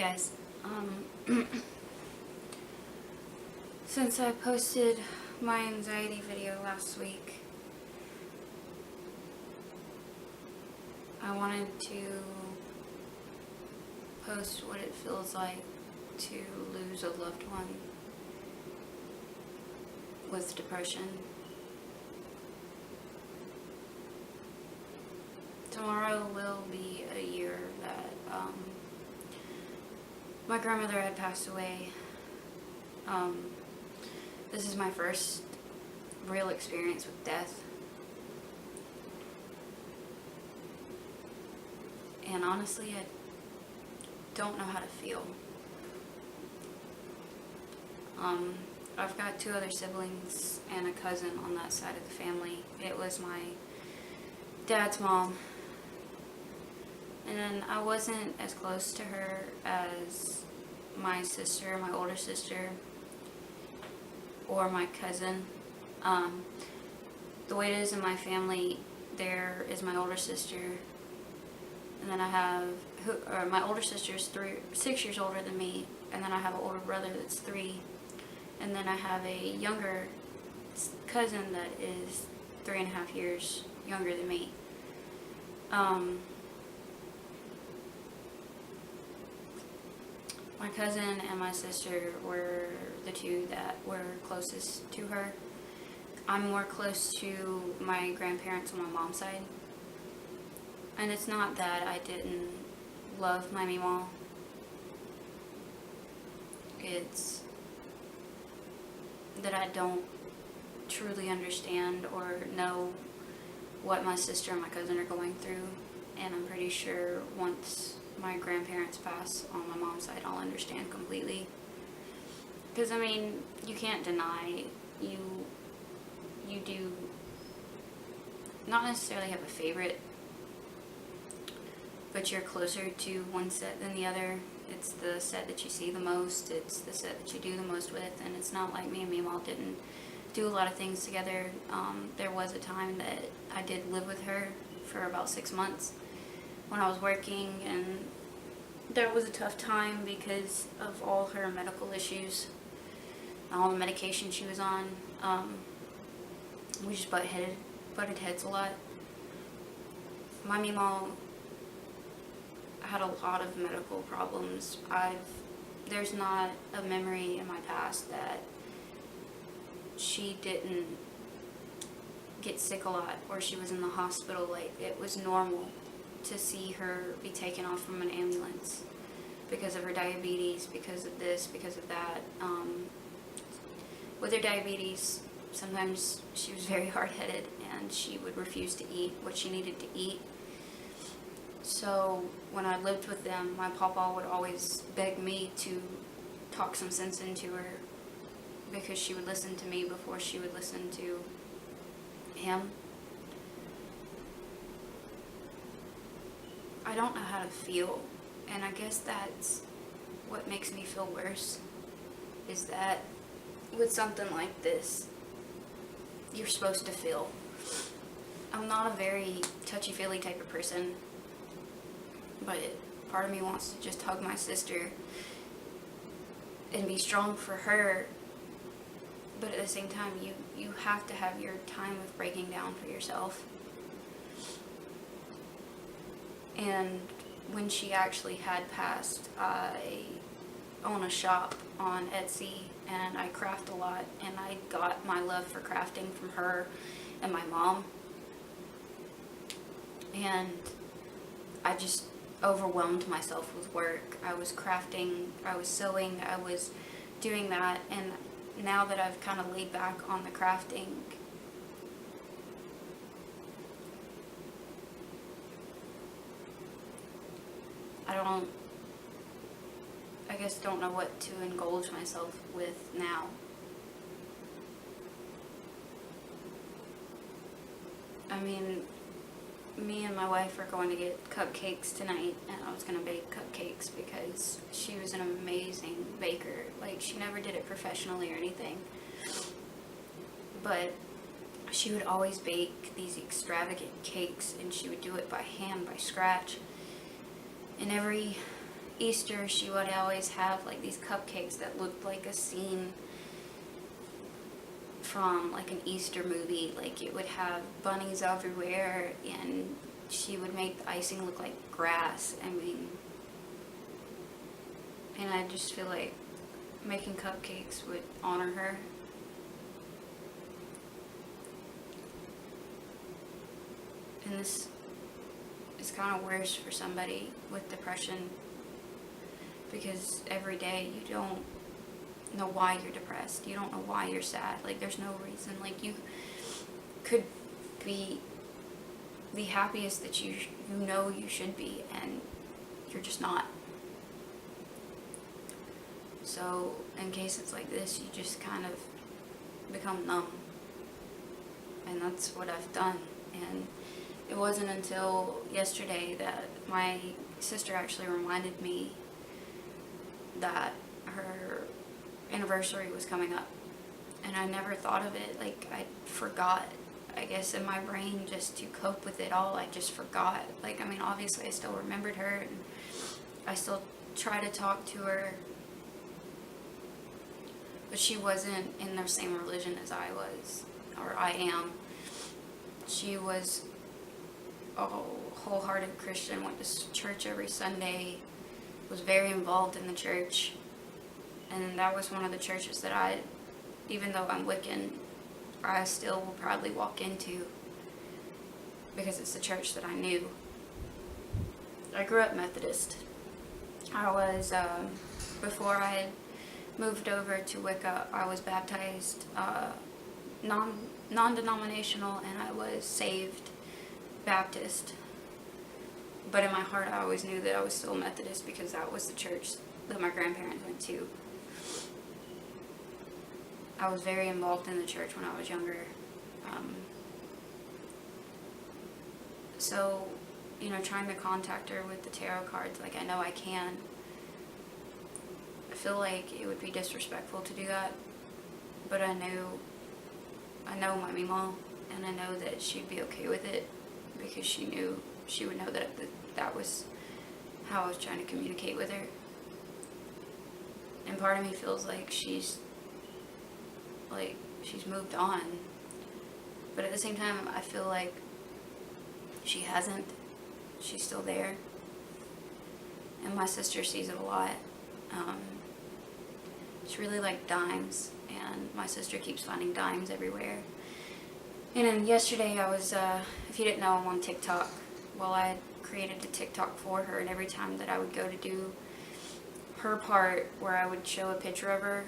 guys, since I posted my anxiety video last week, I wanted to post what it feels like to lose a loved one with depression. Tomorrow will be a year that my grandmother had passed away. This is my first real experience with death. And honestly, I don't know how to feel. I've got 2 other siblings and a cousin on that side of the family. It was my dad's mom. And then I wasn't as close to her as my sister, my older sister, or my cousin. The way it is in my family, there is my older sister, and then I have, my older sister is 6 years older than me, and then I have an older brother that's 3, and then I have a younger cousin that is 3.5 years younger than me. My cousin and my sister were the 2 that were closest to her. I'm more close to my grandparents on my mom's side. And it's not that I didn't love my meemaw. It's that I don't truly understand or know what my sister and my cousin are going through. And I'm pretty sure once my grandparents pass on my mom's side, I'll understand completely. Because, I mean, you can't deny you do not necessarily have a favorite, but you're closer to one set than the other. It's the set that you see the most, it's the set that you do the most with, and it's not like me and Meemaw didn't do a lot of things together. There was a time that I did live with her for about 6 months when I was working, and that was a tough time because of all her medical issues, all the medication she was on. We just butted heads a lot. My meemaw had a lot of medical problems. There's not a memory in my past that she didn't get sick a lot or she was in the hospital. Like, it was normal to see her be taken off from an ambulance because of her diabetes, because of this, because of that. With her diabetes, sometimes she was very hard-headed and she would refuse to eat what she needed to eat. So when I lived with them, my papa would always beg me to talk some sense into her because she would listen to me before she would listen to him. I don't know how to feel, and I guess that's what makes me feel worse, is that with something like this, you're supposed to feel. I'm not a very touchy-feely type of person, but part of me wants to just hug my sister and be strong for her, but at the same time, you have to have your time of breaking down for yourself. And when she actually had passed, I own a shop on Etsy and I craft a lot, and I got my love for crafting from her and my mom. And I just overwhelmed myself with work. I was crafting, I was sewing, I was doing that, and now that I've kind of laid back on the crafting, I guess don't know what to indulge myself with now. I mean, me and my wife are going to get cupcakes tonight, and I was going to bake cupcakes because she was an amazing baker. Like, she never did it professionally or anything, but she would always bake these extravagant cakes, and she would do it by hand, by scratch. And every Easter, she would always have like these cupcakes that looked like a scene from like an Easter movie. Like it would have bunnies everywhere, and she would make the icing look like grass. I mean, and I just feel like making cupcakes would honor her. And this is kind of worse for somebody with depression, because every day you don't know why you're depressed. You don't know why you're sad. Like, there's no reason. Like, you could be the happiest that you know you should be, and you're just not. So in cases like this, you just kind of become numb, and that's what I've done. And it wasn't until yesterday that my sister actually reminded me that her anniversary was coming up, and I never thought of it. Like, I forgot. I guess in my brain, just to cope with it all, I just forgot. Like, I mean, obviously I still remembered her, and I still try to talk to her, but she wasn't in the same religion as I was, or I am. She was a wholehearted Christian, went to church every Sunday, was very involved in the church, and that was one of the churches that I, even though I'm Wiccan, I still will probably walk into, because it's the church that I knew. I grew up Methodist. I was, before I had moved over to Wicca, I was baptized non-denominational, and I was saved Baptist. But in my heart, I always knew that I was still Methodist, because that was the church that my grandparents went to. I was very involved in the church when I was younger. So, you know, trying to contact her with the tarot cards, like, I know I can. I feel like it would be disrespectful to do that, but I know my mima, and I know that she'd be okay with it, because she would know that that was how I was trying to communicate with her. And part of me feels like she's moved on, but at the same time, I feel like she hasn't. She's still there, and my sister sees it a lot. She really liked dimes, and my sister keeps finding dimes everywhere. And then yesterday I was, if you didn't know, I'm on TikTok. Well, I had created a TikTok for her, and every time that I would go to do her part where I would show a picture of her,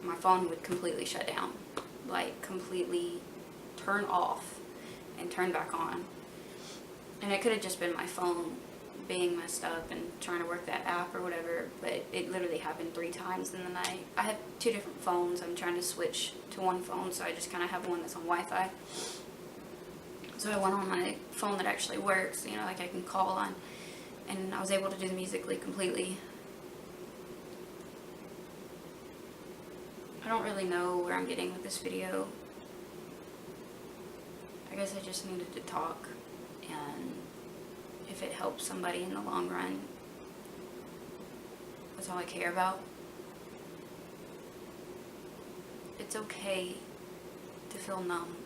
my phone would completely shut down. Like, completely turn off and turn back on. And it could have just been my phone being messed up and trying to work that app or whatever, but it literally happened 3 times in the night. I have 2 different phones. I'm trying to switch to one phone, so I just kind of have one that's on Wi-Fi. So I went on my phone that actually works, you know, like I can call on, and I was able to do the Musical.ly completely. I don't really know where I'm getting with this video. I guess I just needed to talk, and if it helps somebody in the long run, that's all I care about. It's okay to feel numb.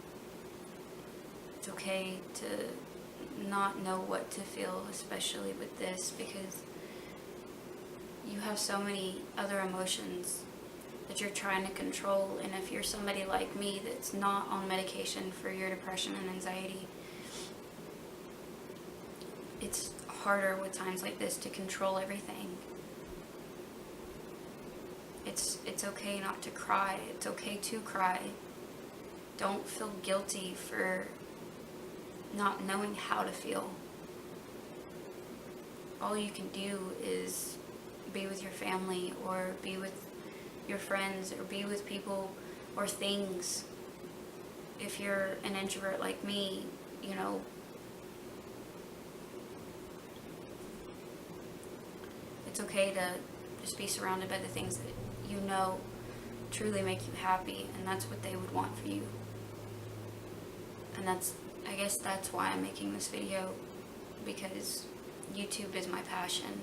It's okay to not know what to feel, especially with this, because you have so many other emotions that you're trying to control. And if you're somebody like me that's not on medication for your depression and anxiety, it's harder with times like this to control everything. It's okay not to cry. It's okay to cry. Don't feel guilty for not knowing how to feel. All you can do is be with your family, or be with your friends, or be with people or things. If you're an introvert like me, you know, it's okay to just be surrounded by the things that you know truly make you happy, and that's what they would want for you. And I guess that's why I'm making this video, because YouTube is my passion.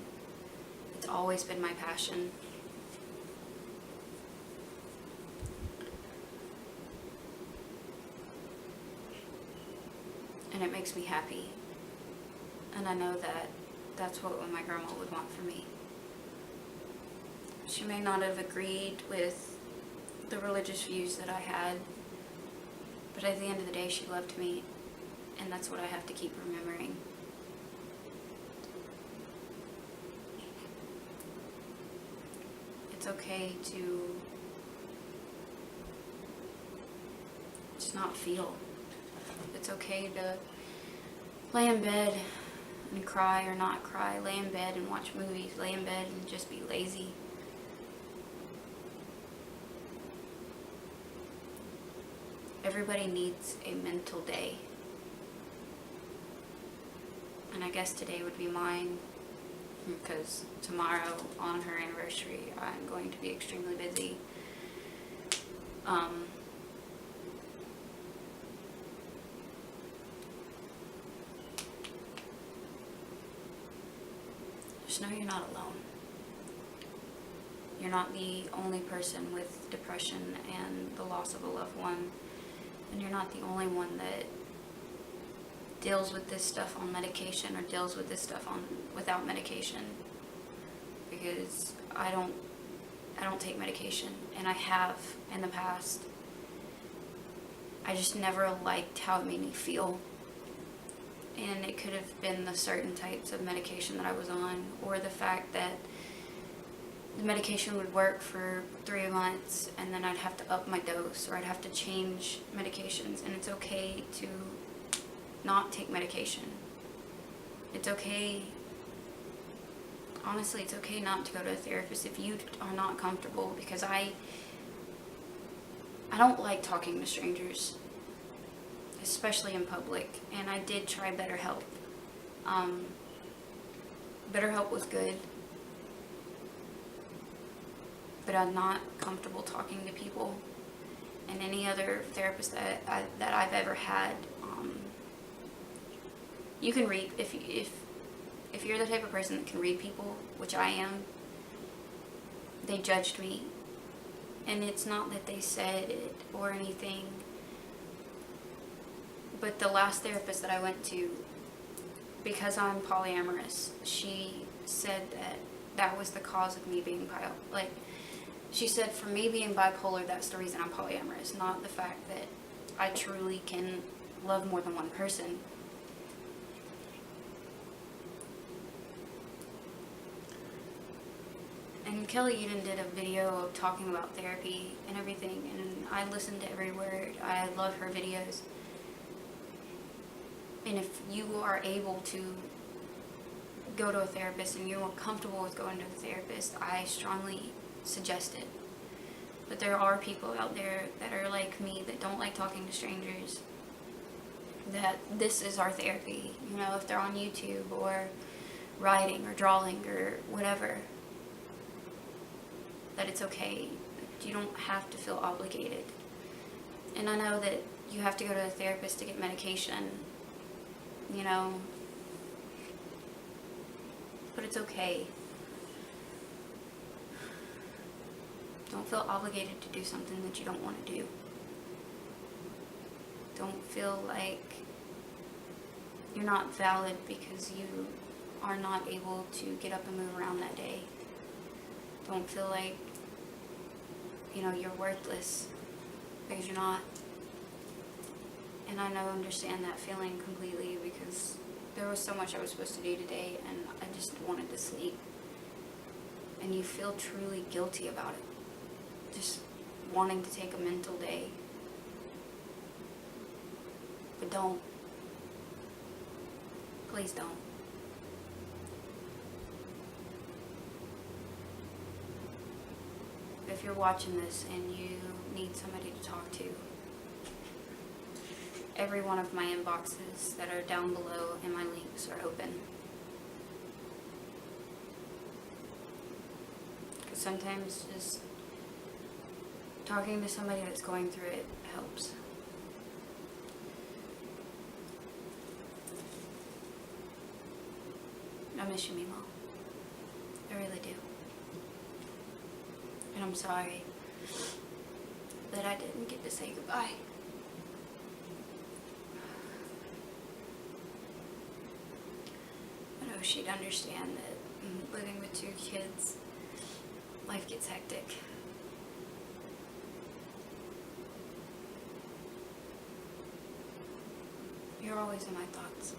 It's always been my passion. And it makes me happy. And I know that that's what my grandma would want for me. She may not have agreed with the religious views that I had, but at the end of the day, she loved me, and that's what I have to keep remembering. It's okay to just not feel. It's okay to lay in bed and cry or not cry, lay in bed and watch movies, lay in bed and just be lazy. Everybody needs a mental day. And I guess today would be mine, because tomorrow, on her anniversary, I'm going to be extremely busy. Just know you're not alone. You're not the only person with depression and the loss of a loved one. And you're not the only one that deals with this stuff on medication or deals with this stuff without medication. Because I don't take medication, and I have in the past. I just never liked how it made me feel. And it could have been the certain types of medication that I was on, or the fact that the medication would work for 3 months and then I'd have to up my dose, or I'd have to change medications. And it's okay to not take medication. It's okay, honestly, it's okay not to go to a therapist if you are not comfortable, because I don't like talking to strangers, especially in public. And I did try BetterHelp. BetterHelp was good, but I'm not comfortable talking to people. And any other therapist that I've ever had, you can read, if you're the type of person that can read people, which I am, they judged me. And it's not that they said it or anything, but the last therapist that I went to, because I'm polyamorous, she said that was the cause of me being she said for me being bipolar, that's the reason I'm polyamorous, not the fact that I truly can love more than one person. And ｃаlлед did a video of talking about therapy and everything, and I listened to every word. I love her videos. And if you are able to go to a therapist and you're more comfortable with going to a therapist, I strongly suggest it. But there are people out there that are like me, that don't like talking to strangers, that this is our therapy. You know, if they're on YouTube or writing or drawing or whatever, that it's okay. You don't have to feel obligated. And I know that you have to go to a therapist to get medication, you know, but it's okay. Don't feel obligated to do something that you don't want to do. Don't feel like you're not valid because you are not able to get up and move around that day. Don't feel like, you know, you're worthless, because you're not. And I understand that feeling completely, because there was so much I was supposed to do today and I just wanted to sleep. And you feel truly guilty about it. Just wanting to take a mental day. But don't. Please don't. If you're watching this and you need somebody to talk to, every one of my inboxes that are down below and my links are open. Because sometimes just talking to somebody that's going through it helps. I miss you, Mimo. I really do. And I'm sorry that I didn't get to say goodbye. I know she'd understand that living with 2 kids, life gets hectic. You're always in my thoughts.